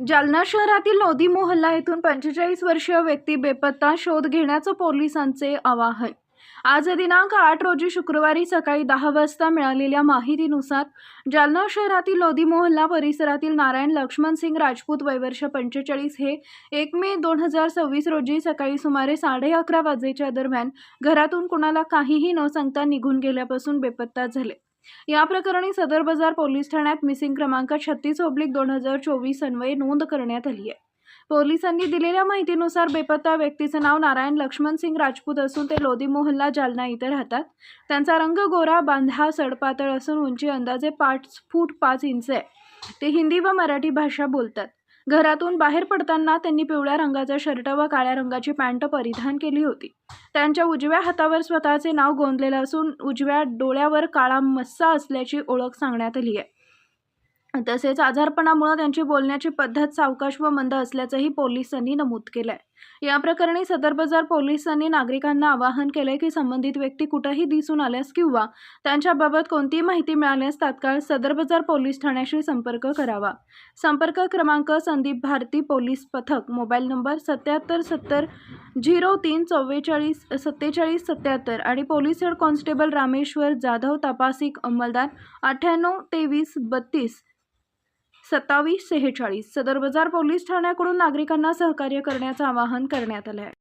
जालना शहरातील लोधी मोहल्ला येथून 45 वर्षीय व्यक्ती बेपत्ता, शोध घेण्याचं पोलिसांचे आवाहन। आज दिनांक 8 रोजी शुक्रवारी सकाळी 10 वाजता मिळालेल्या माहितीनुसार जालना शहरातील लोधी मोहल्ला परिसरातील नारायण लक्ष्मण सिंग राजपूत वय वर्ष 45 हे 1 मे 2026 रोजी सकाळी सुमारे 11:30 वाजेच्या दरम्यान घरातून कुणाला काहीही न सांगता निघून गेल्यापासून बेपत्ता झाले। या प्रकरणी सदर बाजार पोलीस ठाण्यात मिसिंग क्रमांक 36/2024 अन्वये नोंद करण्यात आली आहे। पोलिसांनी दिलेल्या माहितीनुसार बेपत्ता व्यक्तीचे नाव नारायण लक्ष्मण सिंग राजपूत असून ते लोधी मोहल्ला जालना इथे राहतात। त्यांचा रंग गोरा, बांधा, सडपातळ असून उंची अंदाजे 5 फूट 5 इंच आहे। ते हिंदी व मराठी भाषा बोलतात। घरातून बाहेर पडताना त्यांनी पिवळ्या रंगाचा शर्ट व काळ्या रंगाची पॅन्ट परिधान केली होती। त्यांच्या उजव्या हातावर स्वतःचे नाव गोंदलेले असून उजव्या डोळ्यावर काळा मस्सा असल्याची ओळख सांगण्यात आली आहे। तसेच आजारपणामुळे त्यांची बोलण्याची पद्धत सावकाश व मंद असल्याचंही पोलिसांनी नमूद केलंय। या प्रकरणी सदर बाजार पोलिसांनी नागरिकांना आवाहन केले की संबंधित व्यक्ती कुठेही दिसून आल्यास किंवा त्यांच्याबाबत कोणतीही माहिती मिळाल्यास तात्काळ सदर बाजार पोलीस ठाण्याशी संपर्क करावा। संपर्क क्रमांक संदीप भारती पोलीस पथक, मोबाईल नंबर 7770 03 44 47 77 आणि police head constable Rameshwar Jadhav, तपासिक अंमलदार 98 23 32 27 46। सदर बाजार पोलीस ठाण्याकडून नागरिकांना सहकार्य करण्याचं आवाहन करण्यात आलं आहे।